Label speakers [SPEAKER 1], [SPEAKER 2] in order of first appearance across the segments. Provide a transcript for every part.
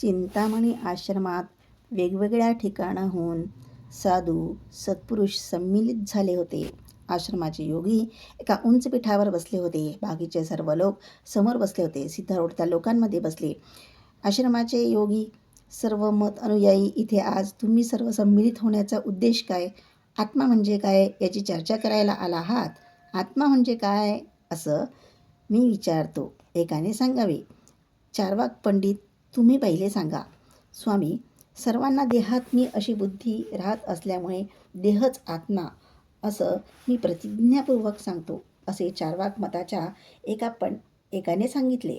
[SPEAKER 1] चिंतामणी आश्रमात वेगवेगळ्या ठिकाणाहून साधू सत्पुरुष संमिलित झाले होते. आश्रमाचे योगी एका उंच पीठावर बसले होते. बाकीचे सर्व लोक समोर बसले होते. सिद्धारूढ लोकांमध्ये बसले. आश्रमाचे योगी सर्व मत अनुयायी, इथे आज तुम्ही सर्व संमिलित होण्याचा उद्देश काय? आत्मा म्हणजे काय याची चर्चा करायला आला आहात. आत्मा म्हणजे काय असं मी विचारतो, एकाने सांगावे. चार्वाक पंडित, तुम्ही पहिले सांगा. स्वामी, सर्वांना देहात मी अशी बुद्धी राहत असल्यामुळे देहच आत्मा असं मी प्रतिज्ञापूर्वक सांगतो, असे चार्वाक मताच्या एकाने सांगितले.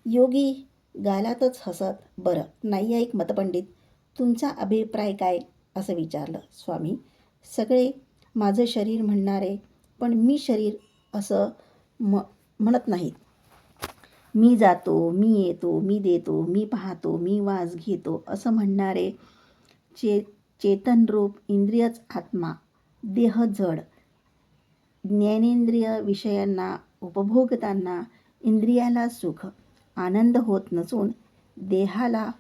[SPEAKER 1] योगी गालातच हसत, बरं नैयायिक मतपंडित, तुमचा अभिप्राय काय असं विचारलं. स्वामी, सगळे माझं शरीर म्हणणारे पण मी शरीर असं म्हणत नाहीत. मी जातो, मी येतो, मी देतो, मी पाहतो, मी वास घेतो असं म्हणणारे चेतनरूप इंद्रियच आत्मा, देह जड. ज्ञानेंद्रिय विषयांना उपभोगताना इंद्रियाला सुख आनंद होत नसून देहाला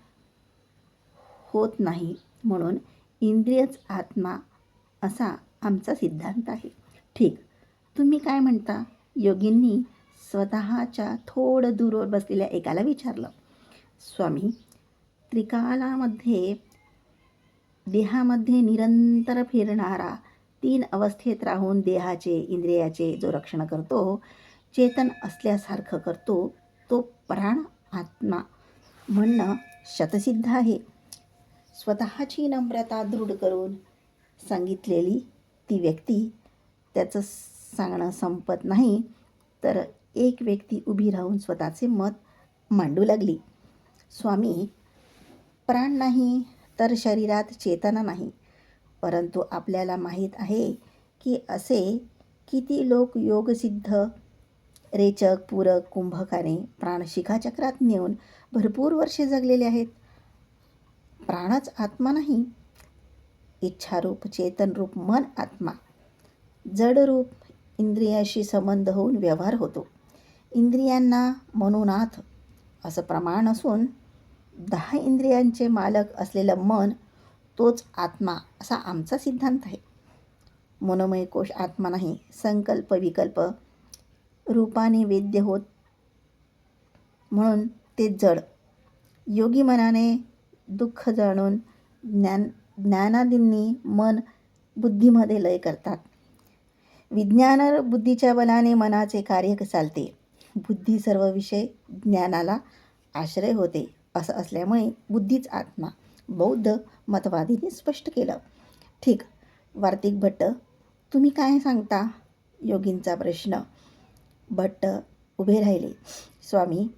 [SPEAKER 1] होत नाही, म्हणून इंद्रियच आत्मा असा आमचा सिद्धांत आहे. ठीक, तुम्ही काय म्हणता? योगींनी स्वतःच्या थोडं दूरवर बसलेल्या एकाला विचारलं. स्वामी, त्रिकालामध्ये देहामध्ये निरंतर फिरणारा 3 अवस्थेत राहून देहाचे इंद्रियाचे जो रक्षण करतो, चेतन असल्यासारखं करतो, तो प्राण आत्मा म्हणणं शतसिद्ध आहे. स्वतःची नम्रता दृढ करून सांगितलेली ती व्यक्ती, त्याचं सांगणं संपत नाही तर एक व्यक्ती उभी राहून स्वतःचे मत मांडू लागली. स्वामी, प्राण नाही तर शरीरात चेतना नाही, परंतु आपल्याला माहीत आहे की असे किती लोक योगसिद्ध रेचक पूरक कुंभकाने प्राण शिखाचक्रात नेऊन भरपूर वर्षे जगलेले आहेत. प्राणच आत्मा नाही. इच्छारूप चेतनरूप मन आत्मा. जडरूप इंद्रियाशी संबंध होऊन व्यवहार होतो. इंद्रियांना मनोनाथ असं प्रमाण असून 10 इंद्रियांचे मालक असलेलं मन तोच आत्मा असा आमचा सिद्धांत आहे. मनोमय कोश आत्मा नाही. संकल्प विकल्प रूपाने वेद्य होत म्हणून ते जड. योगी मनाने दुःख जाणून ज्ञानादींनी मन बुद्धीमध्ये लय करतात. विज्ञान बुद्धीच्या बलाने मनाचे कार्य चालते. बुद्धी सर्व विषय ज्ञानाला आश्रय होते असं असल्यामुळे बुद्धीच आत्मा, बौद्ध मतवादीने स्पष्ट केलं. ठीक, वार्तिक भट्ट, तुम्ही काय सांगता? योगींचा प्रश्न. भट्ट उभे राहिले. स्वामी,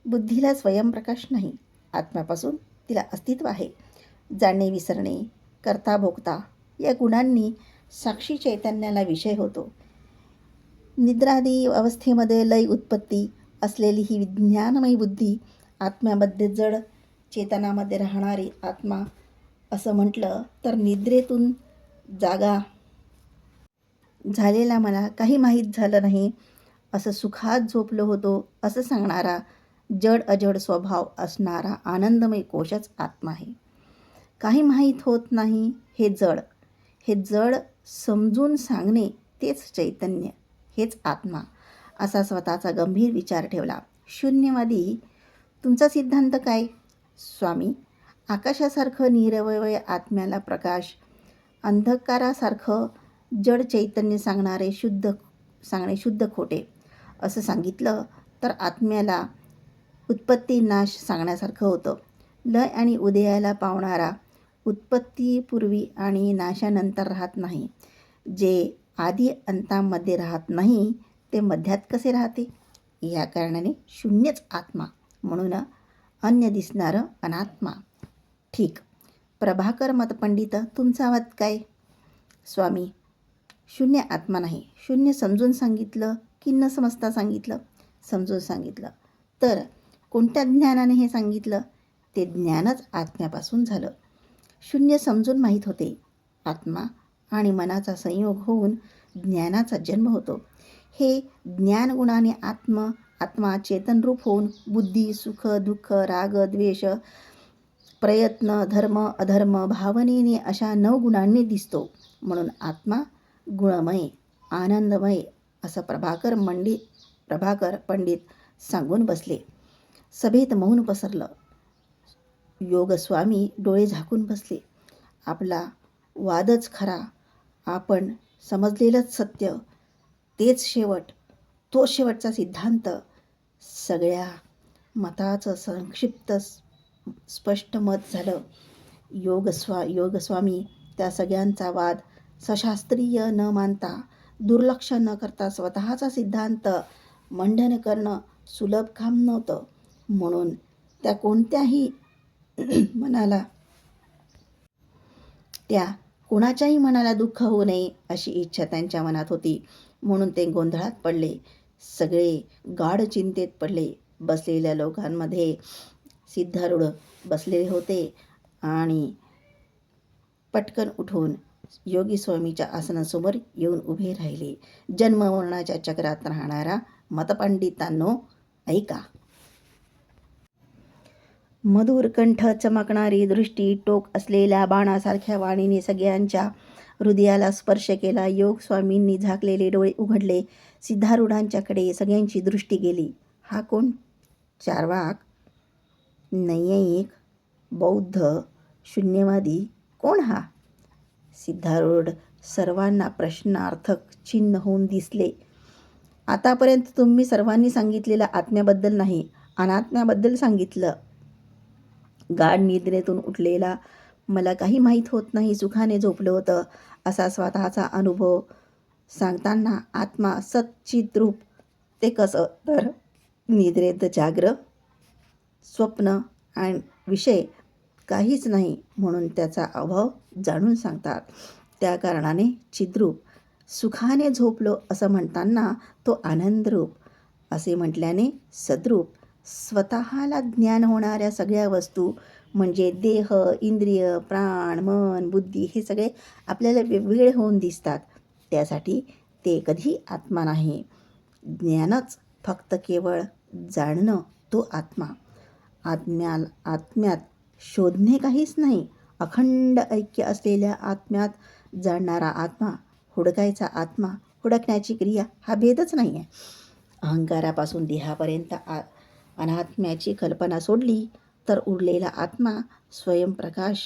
[SPEAKER 1] बुद्धीला स्वयंप्रकाश नाही. आत्म्यापासून तिला अस्तित्व आहे. जाणणे विसरणे करता भोगता या गुणांनी साक्षी चैतन्याला विषय होतो. निद्रादी अवस्थेमध्ये लय उत्पत्ती असलेली ही विज्ञानमयी बुद्धी आत्म्यामध्ये जड चेतनामध्ये राहणारी आत्मा असं म्हटलं तर निद्रेतून जागा झालेला मला काही माहीत झालं नाही असं सुखात झोपलो होतो असं सांगणारा जड अजड स्वभाव असणारा आनंदमय कोशच आत्मा आहे. काही माहीत होत नाही हे जड समजून सांगणे तेच चैतन्य, हेच आत्मा असा स्वतःचा गंभीर विचार ठेवला. शून्यवादी, तुमचा सिद्धांत काय? स्वामी, आकाशासारखं निरवय आत्म्याला प्रकाश, अंधकारासारखं जड चैतन्य सांगणे शुद्ध खोटे असं सांगितलं तर आत्म्याला उत्पत्ती नाश सांगण्यासारखं होतं. लय आणि उदयाला पावणारा उत्पत्तीपूर्वी आणि नाशानंतर राहत नाही. जे आधी अंतामध्ये राहत नाही ते मध्यात कसे राहते? या कारणाने शून्यच आत्मा, म्हणून अन्य दिसणारं अनात्मा. ठीक, प्रभाकर मतपंडित, तुमचा मत काय? स्वामी, शून्य आत्मा नाही. शून्य समजून सांगितलं की न समजता सांगितलं? समजून सांगितलं. तर कोणत्या ज्ञानाने हे सांगितलं? ते ज्ञानच आत्म्यापासून झालं. शून्य समजून माहीत होते. आत्मा आणि मनाचा संयोग होऊन ज्ञानाचा जन्म होतो. हे ज्ञानगुणाने आत्मा चेतनरूप होऊन बुद्धी, सुख, दुःख, राग, द्वेष प्रयत्न, धर्म, अधर्म भावनेने अशा 9 गुणांनी दिसतो. म्हणून आत्मा गुणमय, आनंदमय असं प्रभाकर पंडित सांगून बसले. सभेत मौन पसरलं. योगस्वामी डोळे झाकून बसले. आपला वादच खरा, आपण समजलेलंच सत्य, तेच शेवट, तो शेवटचा सिद्धांत. सगळ्या मताचं संक्षिप्त स्पष्ट मत झालं. योगस्वामी त्या सगळ्यांचा वाद सशास्त्रीय न मानता, दुर्लक्ष न करता स्वतःचा सिद्धांत मंडन करणं सुलभ काम नव्हतं. म्हणून त्या कोणाच्याही मनाला दुःख होऊ नये अशी इच्छा त्यांच्या मनात होती. म्हणून ते गोंधळात पडले. सगळे गाढ चिंतेत पडले. बसलेल्या लोकांमध्ये सिद्धारूढ बसलेले होते आणि पटकन उठून योगी स्वामीच्या आसनासमोर येऊन उभे राहिले. जन्ममरणाच्या चक्रात राहणारा मतपंडितांनो, ऐका. मधुर कंठ, चमकणारी दृष्टी, टोक असलेल्या बाणासारख्या वाणीने सगळ्यांच्या हृदयाला स्पर्श केला. योग स्वामींनी झाकलेले डोळे उघडले. सिद्धारूढांच्याकडे सगळ्यांची दृष्टी गेली. हा कोण? चार्वाक, नैयायिक, बौद्ध, शून्यवादी कोण हा? सिद्धारूढ सर्वांना प्रश्नार्थक चिन्ह होऊन दिसले. आतापर्यंत तुम्ही सर्वांनी सांगितलेल्या आत्म्याबद्दल नाही, अनात्म्याबद्दल सांगितलं. गाढ निद्रेतून उठलेला, मला काही माहीत होत नाही, सुखाने झोपलं होतं असा स्वतःचा अनुभव सांगताना आत्मा सच्चिद्रूप, ते कसं तर निद्रेत जाग्र, स्वप्न आणि विषय काहीच नाही म्हणून त्याचा अभाव जाणून सांगतात. त्या कारणाने चिद्रूप. सुखाने झोपलो असं म्हणताना तो आनंदरूप, असे म्हटल्याने सद्रूप. स्वतःला ज्ञान होणाऱ्या सगळ्या वस्तू म्हणजे देह, इंद्रिय, प्राण, मन, बुद्धी हे सगळे आपल्याला वेगवेगळे होऊन दिसतात. त्यासाठी ते कधी आत्मा नाही. ज्ञानच फक्त केवळ जाणणं, तो आत्मा. आत्म्यात शोधणे काहीच नाही. अखंड ऐक्य असलेल्या आत्म्यात जाणणारा आत्मा, हुडकायचा आत्मा, हुडकण्याची क्रिया हा भेदच नाही आहे. अहंकारापासून देहापर्यंत अनात्म्याची कल्पना सोडली तर उरलेला आत्मा स्वयंप्रकाश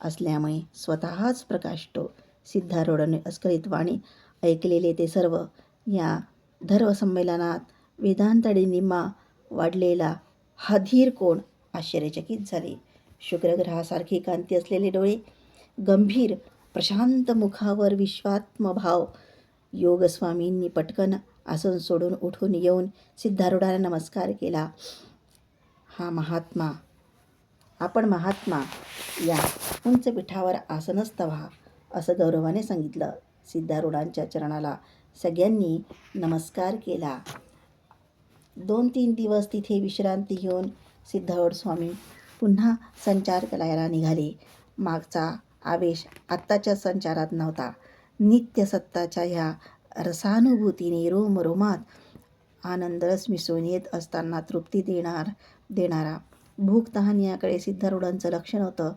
[SPEAKER 1] असल्यामुळे स्वतःच प्रकाशतो. सिद्धारूढांनी अस्खलित वाणी ऐकलेले ते सर्व या धर्मसंमेलनात वेदांतडिंबा वाढलेला हा धीर कोण आश्चर्यचकित झाले. शुक्रग्रहासारखी कांती असलेले डोळे, गंभीर प्रशांत मुखावर विश्वात्मभाव. योगस्वामींनी पटकन आसन सोडून उठून येऊन सिद्धारूढांना नमस्कार केला. आपण महात्मा या उंच पीठावर आसनस्थ व्हा, असं गौरवाने सांगितलं. सिद्धारूढांच्या चरणाला सगळ्यांनी नमस्कार केला. 2-3 दिवस तिथे विश्रांती घेऊन सिद्धारूढ स्वामी पुन्हा संचार करायला निघाले. मागचा आवेश आत्ताच्या संचारात नव्हता. नित्यसत्ताच्या ह्या रसानुभूतीने रोमरोमात आनंदरस मिसळून येत असताना तृप्ती देणारा भूक तहान याकडे सिद्धारूढांचं लक्ष नव्हतं.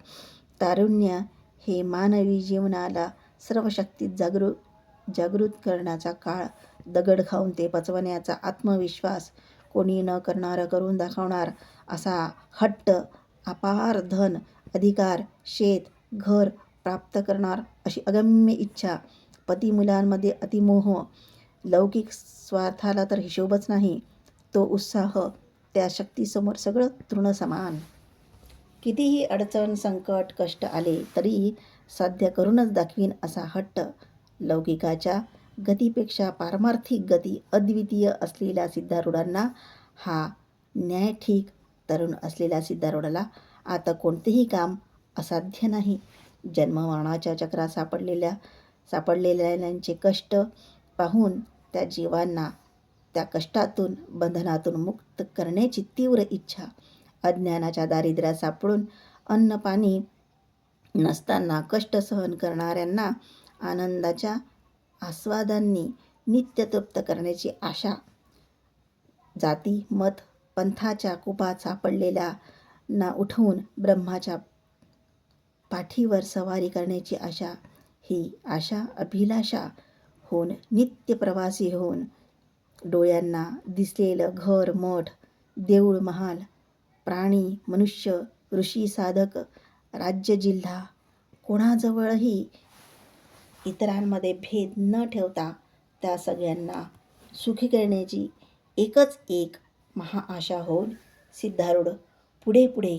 [SPEAKER 1] तारुण्य हे मानवी जीवनाला सर्व शक्तीत जागृत करण्याचा काळ. दगड खाऊन ते पचवण्याचा आत्मविश्वास. कोणी न करणारं करून दाखवणार असा हट्ट. अपार धन, अधिकार, शेत, घर प्राप्त करणार अशी अगम्य इच्छा. पती-मुलांमध्ये अतिमोह. लौकिक स्वार्थाला तर हिशोबच नाही. तो उत्साह. त्या शक्तीसमोर सगळं तृणसमान. कितीही अडचण, संकट, कष्ट आले तरी साध्य करूनच दाखवीन असा हट्ट. लौकिकाच्या गतीपेक्षा पारमार्थिक गती अद्वितीय असलेल्या सिद्धारूढांना हा न्याय ठीक. तरुण असलेल्या सिद्धारूढाला आता कोणतेही काम असाध्य नाही. जन्ममरणाच्या चक्रात सापडलेल्यांचे कष्ट पाहून त्या जीवांना त्या कष्टातून, बंधनातून मुक्त करण्याची तीव्र इच्छा. अज्ञानाच्या दारिद्र्यात सापडून अन्न पाणी नसताना कष्ट सहन करणाऱ्यांना आनंदाच्या आस्वादांनी नित्य तृप्त करण्याची आशा. जाती, मत, पंथाच्या कुपात सापडलेल्यांना उठवून ब्रह्माच्या पाठीवर सवारी करण्याची आशा, ही आशा अभिलाषा होऊन नित्य प्रवासी होऊन डोळ्यांना दिसलेलं घर मठ देऊळ महाल प्राणी मनुष्य ऋषी साधक राज्य जिल्हा कोणाजवळही इतरांमध्ये भेद न ठेवता त्या सगळ्यांना सुखी करण्याची एकच एक महाआशा होऊन सिद्धारूढ पुढे पुढे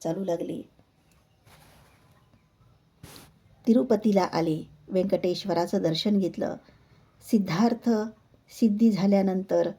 [SPEAKER 1] चालू लागले. तिरुपतीला आले. व्यंकटेश्वराचं दर्शन घेतलं. सिद्धार्थ सिद्धी झाल्यानंतर